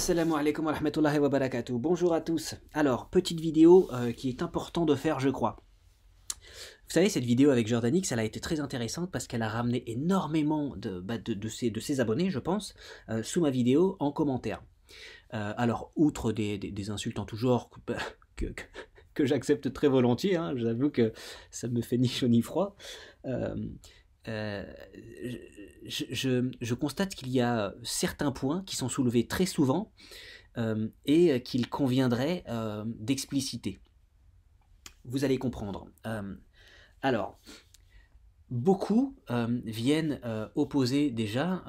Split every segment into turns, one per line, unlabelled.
Assalamu alaikum wa rahmatullahi wa barakatuh. Bonjour à tous. Alors, petite vidéo qui est important de faire, je crois. Vous savez, cette vidéo avec Jordanix, elle a été très intéressante parce qu'elle a ramené énormément de ses abonnés, je pense, sous ma vidéo en commentaire. Alors, outre des insultes en tout genre que j'accepte très volontiers, hein, j'avoue que ça me fait ni chaud ni froid, je constate qu'il y a certains points qui sont soulevés très souvent et qu'il conviendrait d'expliciter. Vous allez comprendre. Alors, beaucoup viennent opposer déjà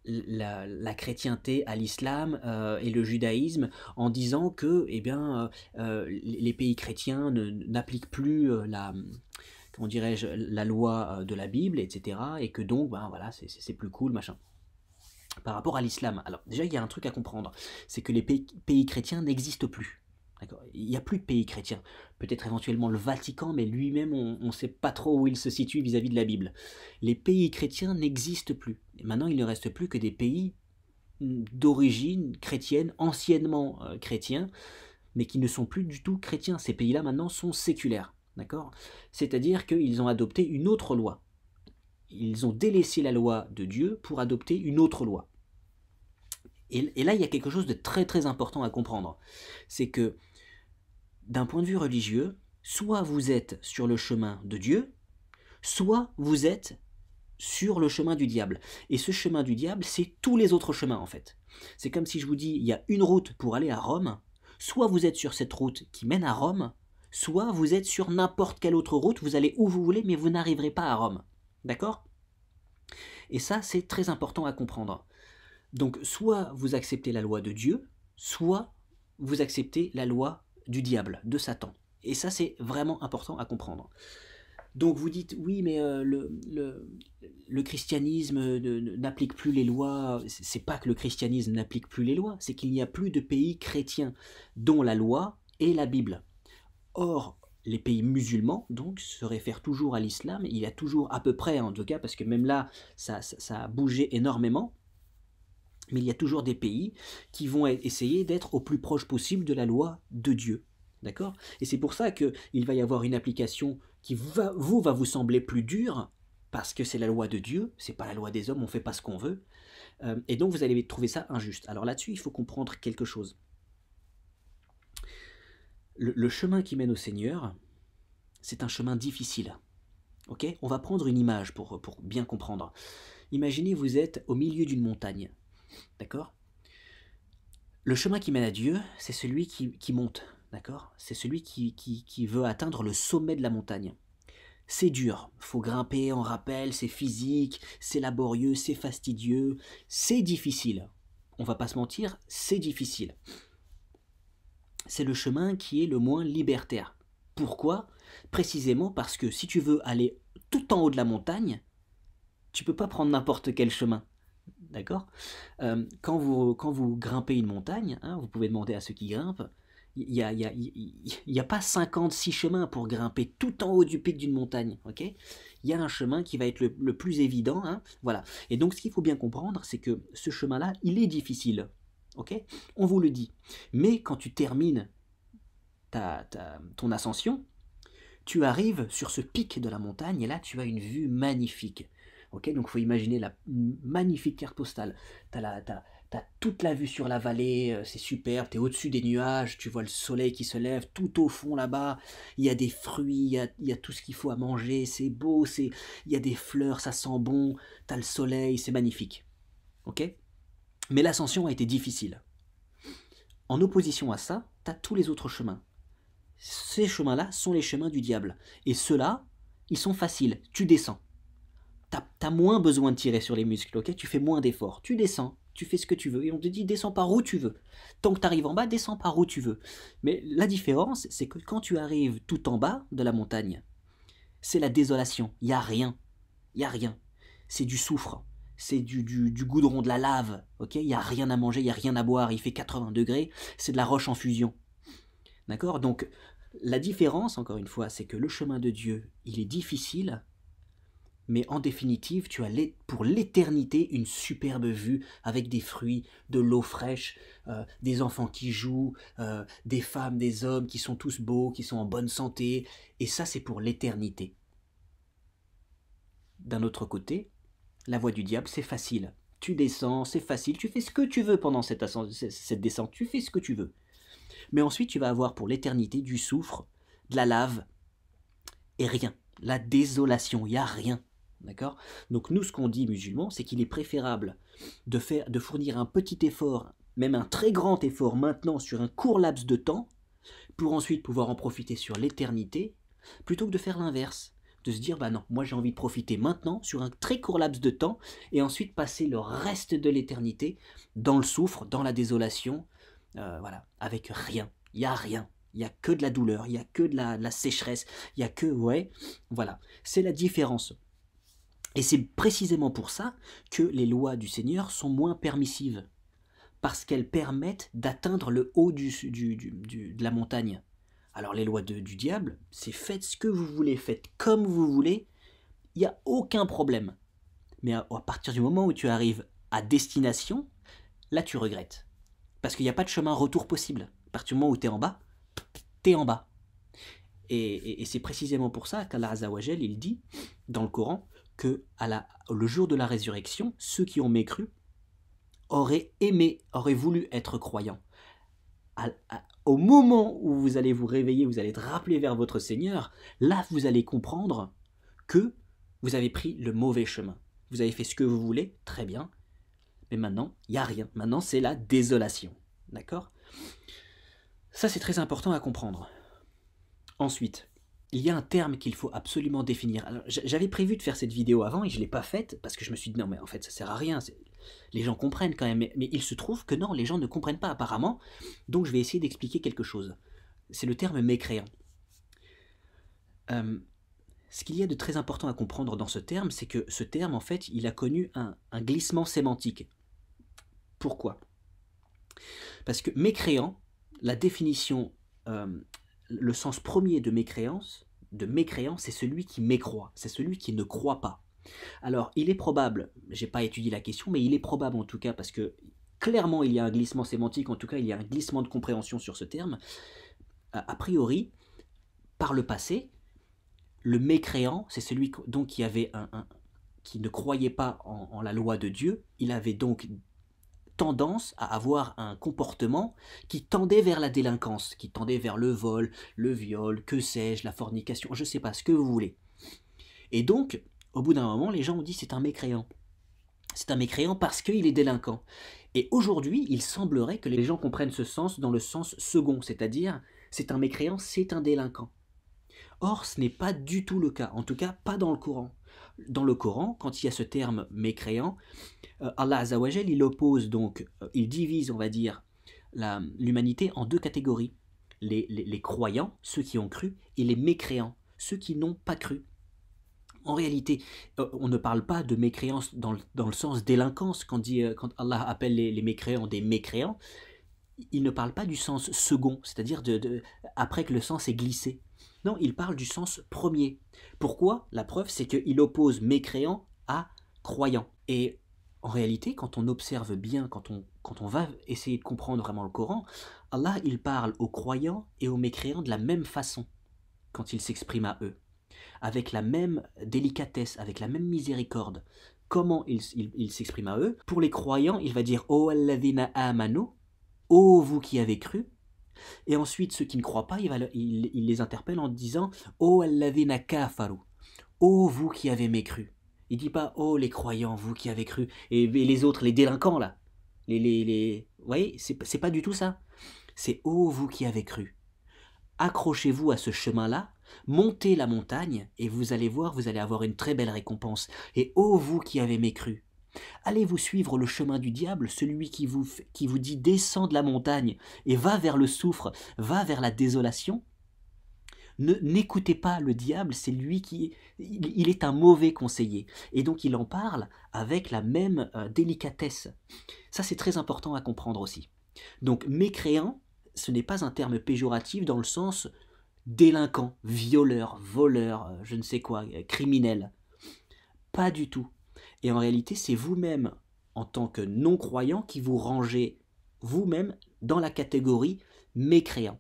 la chrétienté à l'islam et le judaïsme en disant que eh bien, les pays chrétiens n'appliquent plus comment dirais-je, la loi de la Bible, etc. Et que donc, ben voilà, c'est plus cool, machin. Par rapport à l'islam, alors déjà, il y a un truc à comprendre, c'est que les pays chrétiens n'existent plus. Il n'y a plus de pays chrétiens. Peut-être éventuellement le Vatican, mais lui-même, on ne sait pas trop où il se situe vis-à-vis de la Bible. Les pays chrétiens n'existent plus. Et maintenant, il ne reste plus que des pays d'origine chrétienne, anciennement chrétiens, mais qui ne sont plus du tout chrétiens. Ces pays-là, maintenant, sont séculaires. D'accord ? C'est-à-dire qu'ils ont adopté une autre loi. Ils ont délaissé la loi de Dieu pour adopter une autre loi. Et là, il y a quelque chose de très très important à comprendre. C'est que, d'un point de vue religieux, soit vous êtes sur le chemin de Dieu, soit vous êtes sur le chemin du diable. Et ce chemin du diable, c'est tous les autres chemins en fait. C'est comme si je vous dis, il y a une route pour aller à Rome, soit vous êtes sur cette route qui mène à Rome, soit vous êtes sur n'importe quelle autre route, vous allez où vous voulez, mais vous n'arriverez pas à Rome. D'accord ? Et ça, c'est très important à comprendre. Donc, soit vous acceptez la loi de Dieu, soit vous acceptez la loi du diable, de Satan. Et ça, c'est vraiment important à comprendre. Donc, vous dites, oui, mais le christianisme n'applique plus les lois. C'est pas que le christianisme n'applique plus les lois, c'est qu'il n'y a plus de pays chrétiens dont la loi est la Bible. Or, les pays musulmans, donc, se réfèrent toujours à l'islam. Il y a toujours, à peu près en tout cas, parce que même là, ça a bougé énormément, mais il y a toujours des pays qui vont essayer d'être au plus proche possible de la loi de Dieu. D'accord ? Et c'est pour ça qu'il va y avoir une application qui va vous sembler plus dure, parce que c'est la loi de Dieu, c'est pas la loi des hommes, on fait pas ce qu'on veut. Et donc vous allez trouver ça injuste. Alors là-dessus, il faut comprendre quelque chose. Le chemin qui mène au Seigneur, c'est un chemin difficile. Ok ? On va prendre une image pour bien comprendre. Imaginez, vous êtes au milieu d'une montagne. D'accord ? Le chemin qui mène à Dieu, c'est celui qui monte. D'accord ? C'est celui qui veut atteindre le sommet de la montagne. C'est dur, il faut grimper en rappel, c'est physique, c'est laborieux, c'est fastidieux, c'est difficile. On va pas se mentir, c'est difficile. C'est le chemin qui est le moins libertaire. Pourquoi ? Précisément parce que si tu veux aller tout en haut de la montagne, tu peux pas prendre n'importe quel chemin. D'accord ? Quand vous grimpez une montagne, hein, vous pouvez demander à ceux qui grimpent, il n'y a pas 56 chemins pour grimper tout en haut du pic d'une montagne. Okay ? Il y a un chemin qui va être le plus évident. Hein, voilà. Et donc ce qu'il faut bien comprendre, c'est que ce chemin-là, il est difficile. Okay ? On vous le dit. Mais quand tu termines ton ascension, tu arrives sur ce pic de la montagne et là tu as une vue magnifique. Okay, donc il faut imaginer la magnifique carte postale. T'as toute la vue sur la vallée, c'est superbe, t'es au-dessus des nuages, tu vois le soleil qui se lève, tout au fond là-bas, il y a des fruits, il y a tout ce qu'il faut à manger, c'est beau, il y a des fleurs, ça sent bon, t'as le soleil, c'est magnifique. Okay ? Mais l'ascension a été difficile. En opposition à ça, t'as tous les autres chemins. Ces chemins-là sont les chemins du diable. Et ceux-là, ils sont faciles, tu descends. T'as moins besoin de tirer sur les muscles, ok ? Tu fais moins d'efforts. Tu descends, tu fais ce que tu veux. Et on te dit, descends par où tu veux. Tant que tu arrives en bas, descends par où tu veux. Mais la différence, c'est que quand tu arrives tout en bas de la montagne, c'est la désolation. Il n'y a rien. Il n'y a rien. C'est du soufre. C'est du goudron, de la lave. Ok ? Il n'y a rien à manger, il n'y a rien à boire. Il fait 80 degrés. C'est de la roche en fusion. D'accord ? Donc, la différence, encore une fois, c'est que le chemin de Dieu, il est difficile. Mais en définitive, tu as pour l'éternité une superbe vue avec des fruits, de l'eau fraîche, des enfants qui jouent, des femmes, des hommes qui sont tous beaux, qui sont en bonne santé. Et ça, c'est pour l'éternité. D'un autre côté, la voie du diable, c'est facile. Tu descends, c'est facile, tu fais ce que tu veux pendant cette descente, tu fais ce que tu veux. Mais ensuite, tu vas avoir pour l'éternité du soufre, de la lave et rien. La désolation, il n'y a rien. D'accord? Donc nous, ce qu'on dit musulmans, c'est qu'il est préférable de fournir un petit effort, même un très grand effort maintenant sur un court laps de temps, pour ensuite pouvoir en profiter sur l'éternité, plutôt que de faire l'inverse. De se dire, bah non, moi j'ai envie de profiter maintenant sur un très court laps de temps, et ensuite passer le reste de l'éternité dans le souffre, dans la désolation, voilà, avec rien. Il n'y a rien. Il n'y a que de la douleur, il n'y a que de la sécheresse, il n'y a que, ouais, voilà. C'est la différence. Et c'est précisément pour ça que les lois du Seigneur sont moins permissives, parce qu'elles permettent d'atteindre le haut de la montagne. Alors les lois du diable, c'est faites ce que vous voulez, faites comme vous voulez, il n'y a aucun problème. Mais à partir du moment où tu arrives à destination, là tu regrettes. Parce qu'il n'y a pas de chemin retour possible. À partir du moment où tu es en bas, tu es en bas. Et c'est précisément pour ça qu'Allah Azzawajal, il dit dans le Coran que le jour de la résurrection, ceux qui ont mécru auraient voulu être croyants. Au moment où vous allez vous réveiller, vous allez être rappelé vers votre Seigneur, là vous allez comprendre que vous avez pris le mauvais chemin. Vous avez fait ce que vous voulez, très bien, mais maintenant, il n'y a rien. Maintenant, c'est la désolation. D'accord? Ça, c'est très important à comprendre. Ensuite, il y a un terme qu'il faut absolument définir. Alors, j'avais prévu de faire cette vidéo avant et je ne l'ai pas faite parce que je me suis dit non mais en fait ça sert à rien, les gens comprennent quand même, mais il se trouve que non, les gens ne comprennent pas apparemment, donc je vais essayer d'expliquer quelque chose. C'est le terme mécréant. Ce qu'il y a de très important à comprendre dans ce terme, c'est que ce terme en fait il a connu un glissement sémantique. Pourquoi? Parce que mécréant, la définition, le sens premier de mécréant, c'est celui qui mécroit, c'est celui qui ne croit pas. Alors, il est probable, j'ai pas étudié la question, mais il est probable en tout cas, parce que clairement il y a un glissement sémantique, en tout cas il y a un glissement de compréhension sur ce terme. A priori, par le passé, le mécréant, c'est celui donc qui ne croyait pas en la loi de Dieu, il avait donc tendance à avoir un comportement qui tendait vers la délinquance, qui tendait vers le vol, le viol, que sais-je, la fornication, je sais pas, ce que vous voulez. Et donc, au bout d'un moment, les gens ont dit c'est un mécréant. C'est un mécréant parce qu'il est délinquant. Et aujourd'hui, il semblerait que les gens comprennent ce sens dans le sens second, c'est-à-dire c'est un mécréant, c'est un délinquant. Or, ce n'est pas du tout le cas, en tout cas pas dans le Coran. Dans le Coran, quand il y a ce terme mécréant, Allah Azzawajal, il oppose donc, il divise, on va dire, l'humanité en deux catégories. Les croyants, ceux qui ont cru, et les mécréants, ceux qui n'ont pas cru. En réalité, on ne parle pas de mécréance dans le sens délinquance, quand Allah appelle les mécréants des mécréants, il ne parle pas du sens second, c'est-à-dire après que le sens est glissé. Non, il parle du sens premier. Pourquoi? La preuve, c'est qu'il oppose mécréant à croyant. Et en réalité, quand on observe bien, quand on va essayer de comprendre vraiment le Coran, Allah, il parle aux croyants et aux mécréants de la même façon quand il s'exprime à eux, avec la même délicatesse, avec la même miséricorde. Comment il s'exprime à eux? Pour les croyants, il va dire « O alladhina amanu » « Ô vous qui avez cru » et ensuite ceux qui ne croient pas, il les interpelle en disant « Ô alladhina kafaru » « Ô vous qui avez mécru » Il dit pas « Oh les croyants, vous qui avez cru » et les autres, les délinquants là. Vous voyez, c'est pas du tout ça. C'est « Ô vous qui avez cru » accrochez-vous à ce chemin-là, montez la montagne et vous allez voir, vous allez avoir une très belle récompense. Et ô vous qui avez mécru, allez-vous suivre le chemin du diable, celui qui vous dit descends de la montagne et va vers le soufre, va vers la désolation? N'écoutez pas le diable, c'est lui il est un mauvais conseiller. Et donc il en parle avec la même délicatesse. Ça c'est très important à comprendre aussi. Donc mécréant, ce n'est pas un terme péjoratif dans le sens délinquant, violeur, voleur, je ne sais quoi, criminel. Pas du tout. Et en réalité, c'est vous-même, en tant que non-croyant, qui vous rangez vous-même dans la catégorie mécréant.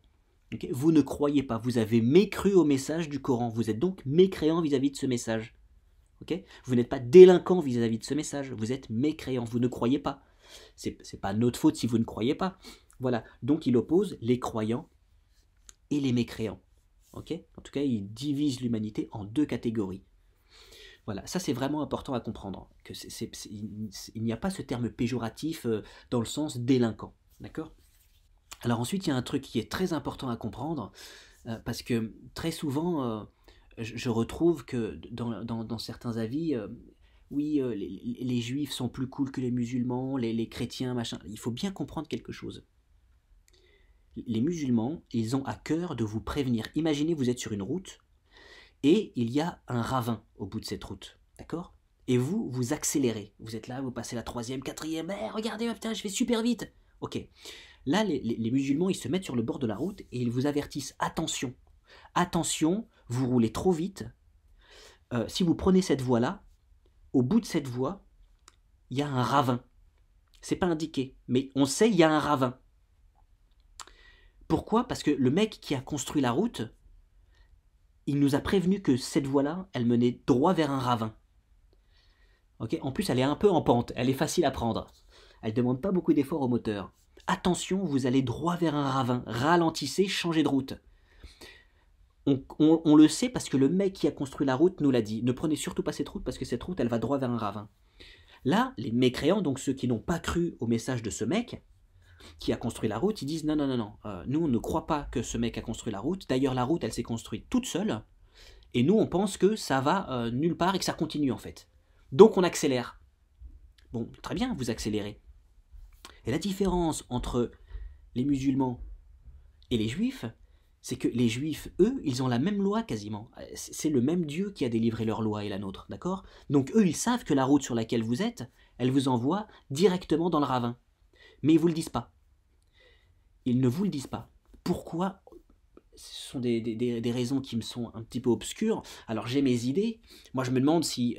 Okay, vous ne croyez pas, vous avez mécru au message du Coran, vous êtes donc mécréant vis-à-vis de ce message. Okay, vous n'êtes pas délinquant vis-à-vis de ce message, vous êtes mécréant, vous ne croyez pas. C'est pas notre faute si vous ne croyez pas. Voilà, donc il oppose les croyants et les mécréants. Okay, en tout cas, il divise l'humanité en deux catégories. Voilà, ça c'est vraiment important à comprendre, que il n'y a pas ce terme péjoratif dans le sens délinquant. D'accord ? Alors ensuite, il y a un truc qui est très important à comprendre, parce que très souvent, je retrouve que dans certains avis, oui, les juifs sont plus cool que les musulmans, les chrétiens, machin. Il faut bien comprendre quelque chose. Les musulmans, ils ont à cœur de vous prévenir. Imaginez, vous êtes sur une route, et il y a un ravin au bout de cette route, d'accord ? Et vous, vous accélérez. Vous êtes là, vous passez la 3e, 4e, regardez, putain, je vais super vite. Ok. Là, les musulmans, ils se mettent sur le bord de la route et ils vous avertissent, attention, attention, vous roulez trop vite. Si vous prenez cette voie-là, au bout de cette voie, il y a un ravin. C'est pas indiqué, mais on sait il y a un ravin. Pourquoi ? Parce que le mec qui a construit la route, il nous a prévenu que cette voie-là, elle menait droit vers un ravin. Okay ? En plus, elle est un peu en pente, elle est facile à prendre. Elle ne demande pas beaucoup d'efforts au moteur. Attention, vous allez droit vers un ravin. Ralentissez, changez de route. On le sait parce que le mec qui a construit la route nous l'a dit. Ne prenez surtout pas cette route parce que cette route, elle va droit vers un ravin. Là, les mécréants, donc ceux qui n'ont pas cru au message de ce mec qui a construit la route, ils disent non, nous on ne croit pas que ce mec a construit la route. D'ailleurs, la route, elle s'est construite toute seule. Et nous, on pense que ça va nulle part et que ça continue en fait. Donc on accélère. Bon, très bien, vous accélérez. Et la différence entre les musulmans et les juifs, c'est que les juifs, eux, ils ont la même loi quasiment. C'est le même Dieu qui a délivré leur loi et la nôtre, d'accord ? Donc eux, ils savent que la route sur laquelle vous êtes, elle vous envoie directement dans le ravin. Mais ils ne vous le disent pas. Ils ne vous le disent pas. Pourquoi ? Ce sont des raisons qui me sont un petit peu obscures. Alors j'ai mes idées. Moi je me demande si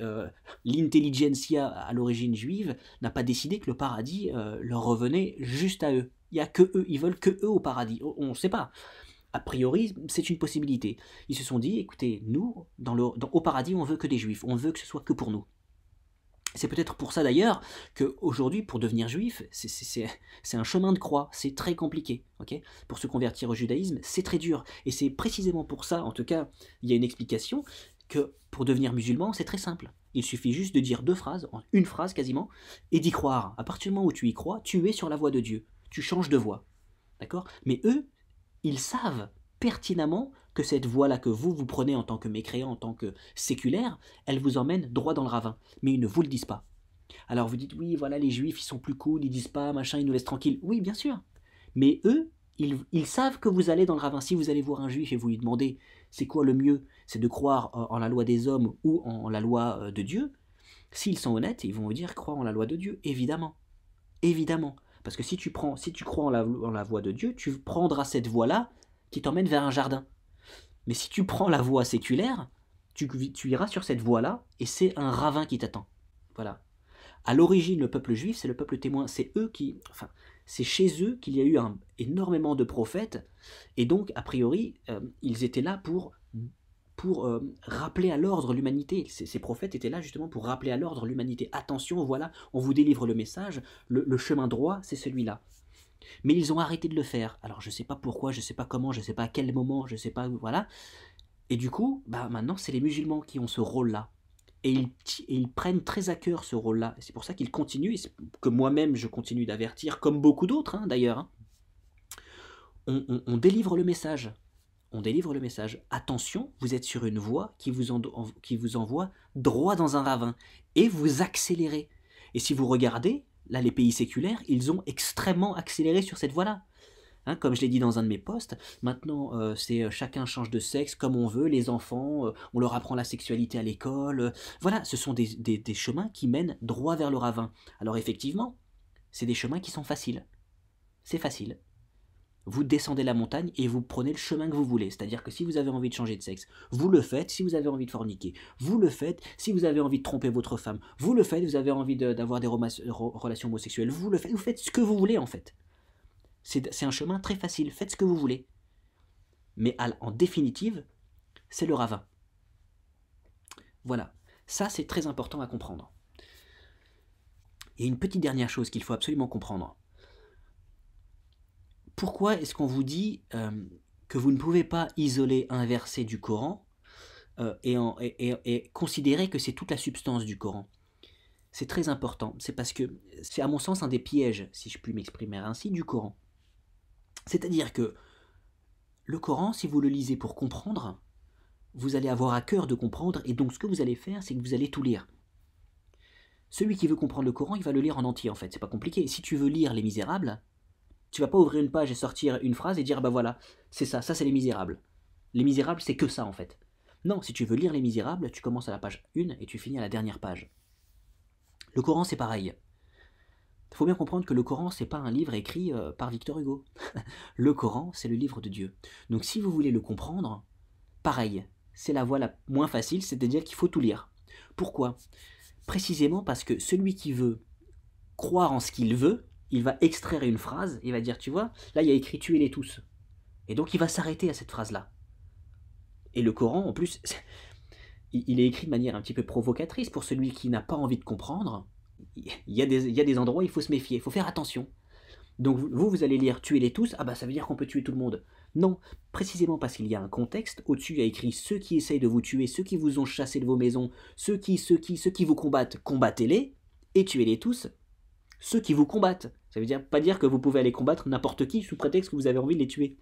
l'intelligentsia à l'origine juive n'a pas décidé que le paradis leur revenait juste à eux. Il n'y a que eux, ils veulent que eux au paradis. On ne sait pas. A priori, c'est une possibilité. Ils se sont dit, écoutez, nous, au paradis, on veut que des juifs. On veut que ce soit que pour nous. C'est peut-être pour ça d'ailleurs qu'aujourd'hui, pour devenir juif, c'est un chemin de croix, c'est très compliqué. Okay, pour se convertir au judaïsme, c'est très dur. Et c'est précisément pour ça, en tout cas, il y a une explication, que pour devenir musulman, c'est très simple. Il suffit juste de dire 2 phrases, une phrase quasiment, et d'y croire. À partir du moment où tu y crois, tu es sur la voie de Dieu. Tu changes de voie. D'accord ? Mais eux, ils savent pertinemment que cette voie-là que vous prenez en tant que mécréant, en tant que séculaire, elle vous emmène droit dans le ravin. Mais ils ne vous le disent pas. Alors vous dites, oui, voilà, les juifs, ils sont plus cool, ils disent pas, machin, ils nous laissent tranquilles. Oui, bien sûr. Mais eux, ils savent que vous allez dans le ravin. Si vous allez voir un juif et vous lui demandez, c'est quoi le mieux ? C'est de croire en la loi des hommes ou en la loi de Dieu ? S'ils sont honnêtes, ils vont vous dire, crois en la loi de Dieu, évidemment. Évidemment. Parce que si tu crois en la voie de Dieu, tu prendras cette voie-là qui t'emmène vers un jardin. Mais si tu prends la voie séculaire, tu iras sur cette voie-là et c'est un ravin qui t'attend. Voilà. À l'origine, le peuple juif, c'est le peuple témoin. C'est c'est chez eux qu'il y a eu énormément de prophètes. Et donc, a priori, ils étaient là pour rappeler à l'ordre l'humanité. Ces prophètes étaient là justement pour rappeler à l'ordre l'humanité. Attention, voilà, on vous délivre le message, le chemin droit, c'est celui-là. Mais ils ont arrêté de le faire. Alors je ne sais pas pourquoi, je ne sais pas comment, je ne sais pas à quel moment, je ne sais pas, voilà. Et du coup, maintenant c'est les musulmans qui ont ce rôle-là. Et ils prennent très à cœur ce rôle-là. Et c'est pour ça qu'ils continuent, et c'est que moi-même je continue d'avertir, comme beaucoup d'autres d'ailleurs. On délivre le message. On délivre le message. Attention, vous êtes sur une voie qui vous envoie droit dans un ravin. Et vous accélérez. Et si vous regardez, là les pays séculaires, ils ont extrêmement accéléré sur cette voie-là. Comme je l'ai dit dans un de mes posts, maintenant c'est chacun change de sexe comme on veut, les enfants, on leur apprend la sexualité à l'école. Voilà, ce sont des chemins qui mènent droit vers le ravin. Alors effectivement, c'est des chemins qui sont faciles. C'est facile. Vous descendez la montagne et vous prenez le chemin que vous voulez. C'est-à-dire que si vous avez envie de changer de sexe, vous le faites. Si vous avez envie de forniquer, vous le faites. Si vous avez envie de tromper votre femme, vous le faites. Vous avez envie d'avoir des relations homosexuelles, vous le faites. Vous faites ce que vous voulez en fait. C'est un chemin très facile. Faites ce que vous voulez. Mais en définitive, c'est le ravin. Voilà. Ça, c'est très important à comprendre. Il y a une petite dernière chose qu'il faut absolument comprendre. Pourquoi est-ce qu'on vous dit que vous ne pouvez pas isoler un verset du Coran et considérer que c'est toute la substance du Coran? C'est très important. C'est parce que c'est à mon sens un des pièges, si je puis m'exprimer ainsi, du Coran. C'est-à-dire que le Coran, si vous le lisez pour comprendre, vous allez avoir à cœur de comprendre, et donc ce que vous allez faire, c'est que vous allez tout lire. Celui qui veut comprendre le Coran, il va le lire en entier en fait, c'est pas compliqué. Si tu veux lire Les Misérables, tu vas pas ouvrir une page et sortir une phrase et dire bah voilà, c'est ça c'est Les Misérables. Les Misérables, c'est que ça en fait. Non, si tu veux lire Les Misérables, tu commences à la page 1 et tu finis à la dernière page. Le Coran, c'est pareil. Il faut bien comprendre que le Coran, c'est pas un livre écrit par Victor Hugo. Le Coran, c'est le livre de Dieu. Donc si vous voulez le comprendre, pareil, c'est la voie la moins facile, c'est-à-dire qu'il faut tout lire. Pourquoi? Précisément parce que celui qui veut croire en ce qu'il veut, il va extraire une phrase, il va dire, tu vois, là il y a écrit tuez-les tous. Et donc il va s'arrêter à cette phrase-là. Et le Coran, en plus, il est écrit de manière un petit peu provocatrice pour celui qui n'a pas envie de comprendre. Il y a des endroits où il faut se méfier, il faut faire attention. Donc vous allez lire tuez-les tous, ah bah ça veut dire qu'on peut tuer tout le monde. Non, précisément parce qu'il y a un contexte, au-dessus il y a écrit ceux qui essayent de vous tuer, ceux qui vous ont chassé de vos maisons, ceux qui vous combattent, combattez-les, et tuez-les tous, ceux qui vous combattent. Ça veut pas dire que vous pouvez aller combattre n'importe qui sous prétexte que vous avez envie de les tuer.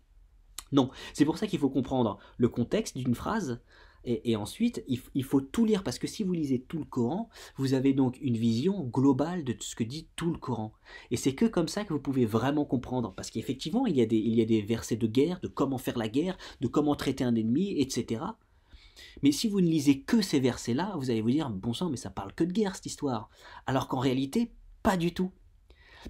Non, c'est pour ça qu'il faut comprendre le contexte d'une phrase, et ensuite il faut tout lire, parce que si vous lisez tout le Coran, vous avez donc une vision globale de ce que dit tout le Coran. Et c'est que comme ça que vous pouvez vraiment comprendre, parce qu'effectivement il y a des versets de guerre, de comment faire la guerre, de comment traiter un ennemi, etc. Mais si vous ne lisez que ces versets-là, vous allez vous dire, bon sang, mais ça parle que de guerre cette histoire. Alors qu'en réalité, pas du tout.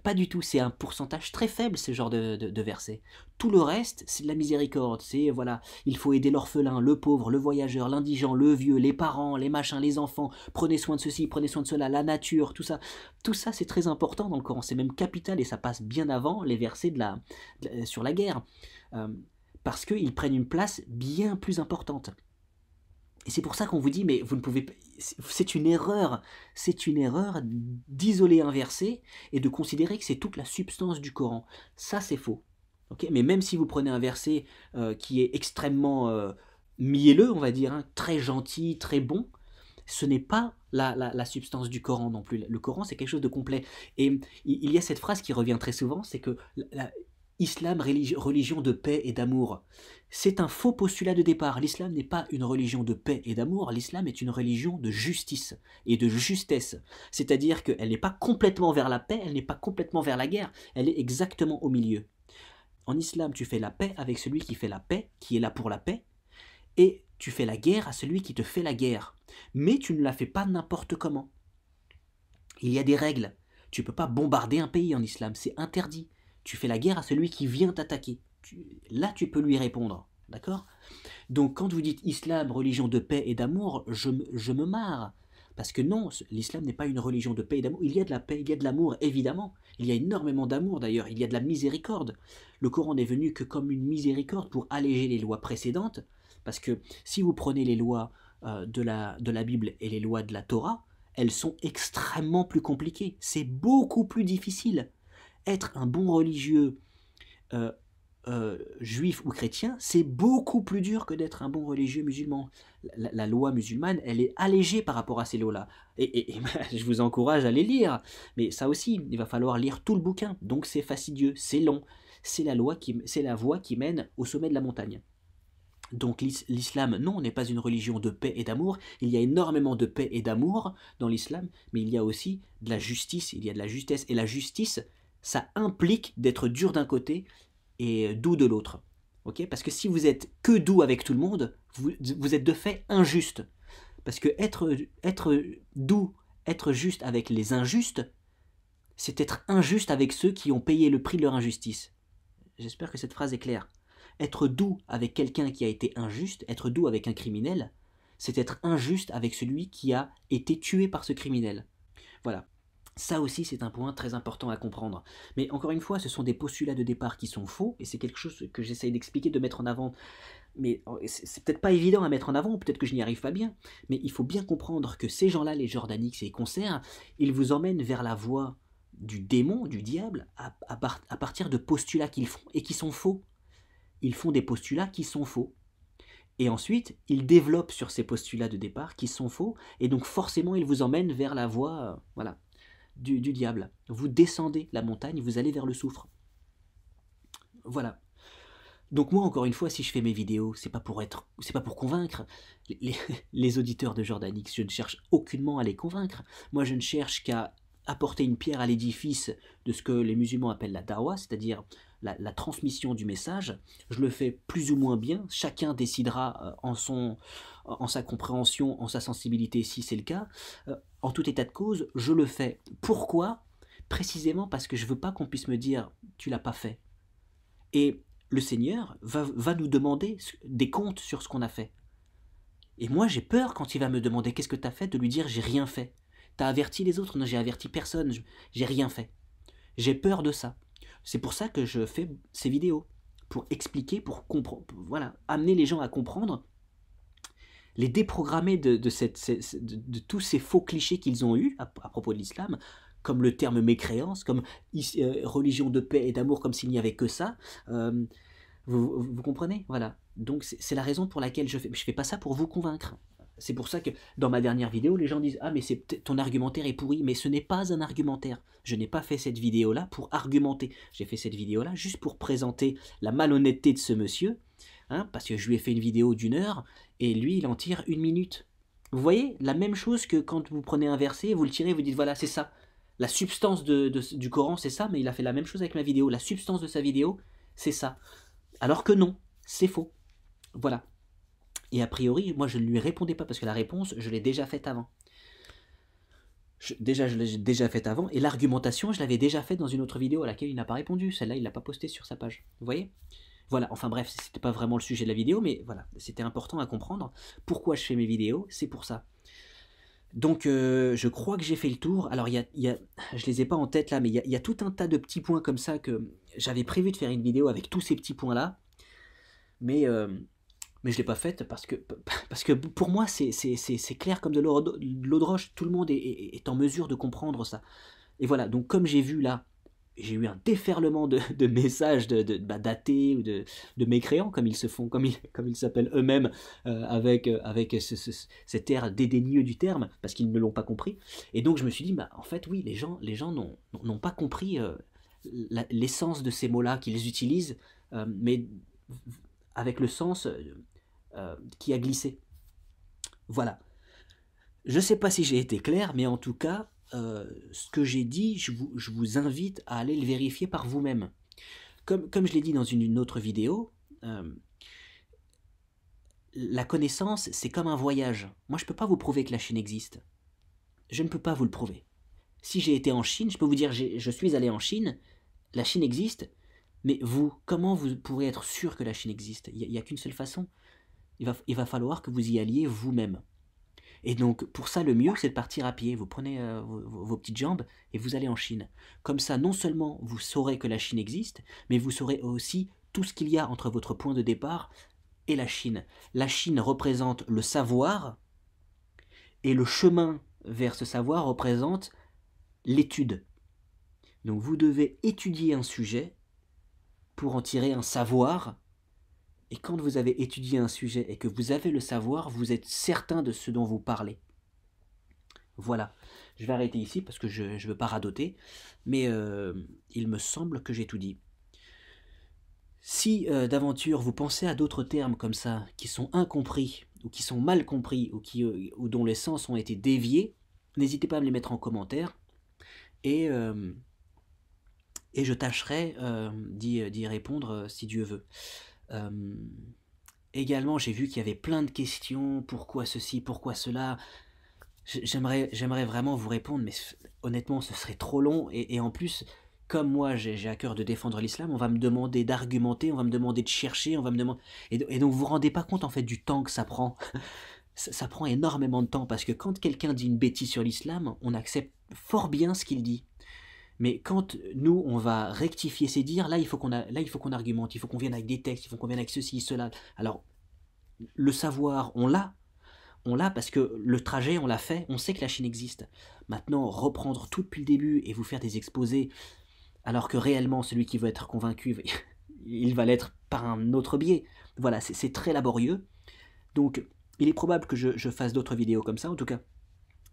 Pas du tout, c'est un pourcentage très faible ce genre de versets. Tout le reste, c'est de la miséricorde, c'est voilà, il faut aider l'orphelin, le pauvre, le voyageur, l'indigent, le vieux, les parents, les machins, les enfants, prenez soin de ceci, prenez soin de cela, la nature, tout ça. Tout ça c'est très important dans le Coran, c'est même capital et ça passe bien avant les versets sur la guerre. Parce qu'ils prennent une place bien plus importante. Et c'est pour ça qu'on vous dit, mais vous ne pouvez pas, c'est une erreur d'isoler un verset et de considérer que c'est toute la substance du Coran. Ça, c'est faux. Okay, mais même si vous prenez un verset qui est extrêmement mielleux, on va dire, hein, très gentil, très bon, ce n'est pas la substance du Coran non plus. Le Coran, c'est quelque chose de complet. Et il y a cette phrase qui revient très souvent, c'est que Islam, religion de paix et d'amour. C'est un faux postulat de départ. L'islam n'est pas une religion de paix et d'amour, l'islam est une religion de justice et de justesse. C'est-à-dire qu'elle n'est pas complètement vers la paix, elle n'est pas complètement vers la guerre, elle est exactement au milieu. En islam, tu fais la paix avec celui qui fait la paix, qui est là pour la paix, et tu fais la guerre à celui qui te fait la guerre. Mais tu ne la fais pas n'importe comment. Il y a des règles. Tu ne peux pas bombarder un pays en islam, c'est interdit. Tu fais la guerre à celui qui vient t'attaquer. Là, tu peux lui répondre. D'accord? Donc, quand vous dites islam, religion de paix et d'amour, je me marre. Parce que non, l'islam n'est pas une religion de paix et d'amour. Il y a de la paix, il y a de l'amour, évidemment. Il y a énormément d'amour, d'ailleurs. Il y a de la miséricorde. Le Coran n'est venu que comme une miséricorde pour alléger les lois précédentes. Parce que si vous prenez les lois de la Bible et les lois de la Torah, elles sont extrêmement plus compliquées. C'est beaucoup plus difficile. Être un bon religieux juif ou chrétien, c'est beaucoup plus dur que d'être un bon religieux musulman. La loi musulmane, elle est allégée par rapport à ces lois-là. Et je vous encourage à les lire. Mais ça aussi, il va falloir lire tout le bouquin. Donc c'est fastidieux, c'est long. C'est la voie qui mène au sommet de la montagne. Donc l'islam, non, n'est pas une religion de paix et d'amour. Il y a énormément de paix et d'amour dans l'islam, mais il y a aussi de la justice, il y a de la justesse. Et la justice, ça implique d'être dur d'un côté et doux de l'autre. Okay, parce que si vous êtes que doux avec tout le monde, vous êtes de fait injuste. Parce que être doux, être juste avec les injustes, c'est être injuste avec ceux qui ont payé le prix de leur injustice. j'espère que cette phrase est claire. Être doux avec quelqu'un qui a été injuste, être doux avec un criminel, c'est être injuste avec celui qui a été tué par ce criminel. Voilà. Ça aussi, c'est un point très important à comprendre. Mais encore une fois, ce sont des postulats de départ qui sont faux, et c'est quelque chose que j'essaye d'expliquer, de mettre en avant. Mais c'est peut-être pas évident à mettre en avant, ou peut-être que je n'y arrive pas bien, mais il faut bien comprendre que ces gens-là, les Jordanix et les concerts, ils vous emmènent vers la voie du démon, du diable, à partir de postulats qu'ils font et qui sont faux. Ils font des postulats qui sont faux. Et ensuite, ils développent sur ces postulats de départ qui sont faux, et donc forcément, ils vous emmènent vers la voie voilà, du diable. Vous descendez la montagne, vous allez vers le soufre. Voilà. Donc moi, encore une fois, si je fais mes vidéos, c'est pas pour convaincre les auditeurs de Jordanix. Je ne cherche aucunement à les convaincre. Moi, je ne cherche qu'à apporter une pierre à l'édifice de ce que les musulmans appellent la dawa, c'est-à-dire la transmission du message. Je le fais plus ou moins bien. Chacun décidera en sa compréhension, en sa sensibilité, si c'est le cas. En tout état de cause, je le fais. Pourquoi? Précisément parce que je veux pas qu'on puisse me dire « tu l'as pas fait ». Et le Seigneur va nous demander des comptes sur ce qu'on a fait. Et moi, j'ai peur quand il va me demander qu'est-ce que tu as fait, de lui dire j'ai rien fait. T'as averti les autres? Non, j'ai averti personne, j'ai rien fait. J'ai peur de ça. C'est pour ça que je fais ces vidéos, pour expliquer, pour comprendre, voilà, amener les gens à comprendre, les déprogrammer de tous ces faux clichés qu'ils ont eus à propos de l'islam, comme le terme mécréance, comme religion de paix et d'amour, comme s'il n'y avait que ça. Vous comprenez? Voilà. Donc c'est la raison pour laquelle je fais pas ça pour vous convaincre. C'est pour ça que dans ma dernière vidéo, les gens disent « Ah mais ton argumentaire est pourri », mais ce n'est pas un argumentaire. Je n'ai pas fait cette vidéo-là pour argumenter. J'ai fait cette vidéo-là juste pour présenter la malhonnêteté de ce monsieur, hein, parce que je lui ai fait une vidéo d'1 heure, et lui, il en tire 1 minute. Vous voyez? La même chose que quand vous prenez un verset, vous le tirez, vous dites « Voilà, c'est ça. La substance du Coran, c'est ça », mais il a fait la même chose avec ma vidéo. La substance de sa vidéo, c'est ça. Alors que non, c'est faux. Voilà. Et a priori, moi je ne lui répondais pas parce que la réponse, je l'ai déjà faite avant. Je l'ai déjà faite avant, et l'argumentation, je l'avais déjà faite dans une autre vidéo à laquelle il n'a pas répondu. Celle-là, il ne l'a pas postée sur sa page. Vous voyez? Voilà, enfin bref, c'était pas vraiment le sujet de la vidéo, mais voilà, c'était important à comprendre. Pourquoi je fais mes vidéos? C'est pour ça. Donc je crois que j'ai fait le tour. Alors je les ai pas en tête là, mais il y a tout un tas de petits points comme ça que j'avais prévu de faire une vidéo avec tous ces petits points là, mais je ne l'ai pas faite parce que pour moi c'est clair comme de l'eau de roche. Tout le monde est en mesure de comprendre ça. Et voilà, donc comme j'ai vu là, j'ai eu un déferlement de messages d'athées ou de mécréants, comme ils se font, comme ils s'appellent eux-mêmes, avec cet air dédaigneux du terme, parce qu'ils ne l'ont pas compris. Et donc je me suis dit, bah, en fait oui, les gens n'ont pas compris l'essence de ces mots-là qu'ils utilisent, mais avec le sens qui a glissé. Voilà. Je ne sais pas si j'ai été clair, mais en tout cas, ce que j'ai dit, je vous invite à aller le vérifier par vous-même. Comme je l'ai dit dans une autre vidéo, la connaissance, c'est comme un voyage. Moi, je ne peux pas vous prouver que la Chine existe. Je ne peux pas vous le prouver. Si j'ai été en Chine, je peux vous dire je suis allé en Chine, la Chine existe, mais vous, comment vous pourrez être sûr que la Chine existe? Il n'y a qu'une seule façon. Il va falloir que vous y alliez vous-même. Et donc, pour ça, le mieux, c'est de partir à pied. Vous prenez vos petites jambes et vous allez en Chine. Comme ça, non seulement vous saurez que la Chine existe, mais vous saurez aussi tout ce qu'il y a entre votre point de départ et la Chine. La Chine représente le savoir, et le chemin vers ce savoir représente l'étude. Donc, vous devez étudier un sujet pour en tirer un savoir. Et quand vous avez étudié un sujet et que vous avez le savoir, vous êtes certain de ce dont vous parlez. Voilà. Je vais arrêter ici parce que je ne veux pas radoter, mais il me semble que j'ai tout dit. Si d'aventure vous pensez à d'autres termes comme ça, qui sont incompris, ou qui sont mal compris, ou dont les sens ont été déviés, n'hésitez pas à me les mettre en commentaire, et je tâcherai d'y répondre si Dieu veut. Également, j'ai vu qu'il y avait plein de questions, pourquoi ceci, pourquoi cela. J'aimerais vraiment vous répondre, mais honnêtement, ce serait trop long, et en plus, comme moi j'ai à cœur de défendre l'islam, on va me demander d'argumenter, on va me demander de chercher, on va me demander... Et donc vous vous rendez pas compte en fait du temps que ça prend. Ça prend énormément de temps parce que quand quelqu'un dit une bêtise sur l'islam, on accepte fort bien ce qu'il dit. Mais quand nous, on va rectifier ses dires, là, il faut qu'on argumente, il faut qu'on vienne avec des textes, il faut qu'on vienne avec ceci, cela. Alors, le savoir, on l'a parce que le trajet, on l'a fait, on sait que la Chine existe. Maintenant, reprendre tout depuis le début et vous faire des exposés, alors que réellement, celui qui veut être convaincu, il va l'être par un autre biais. Voilà, c'est très laborieux. Donc, il est probable que je fasse d'autres vidéos comme ça. En tout cas,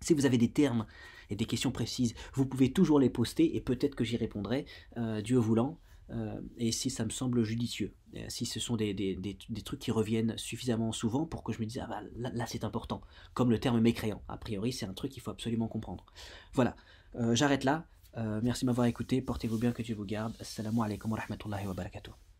si vous avez des termes et des questions précises, vous pouvez toujours les poster et peut-être que j'y répondrai, Dieu voulant, et si ça me semble judicieux. Si ce sont des trucs qui reviennent suffisamment souvent pour que je me dise, ah bah, là c'est important, comme le terme mécréant. A priori, c'est un truc qu'il faut absolument comprendre. Voilà, j'arrête là. Merci de m'avoir écouté. Portez-vous bien, que Dieu vous garde. Assalamu alaikum wa rahmatullahi wa barakatuh.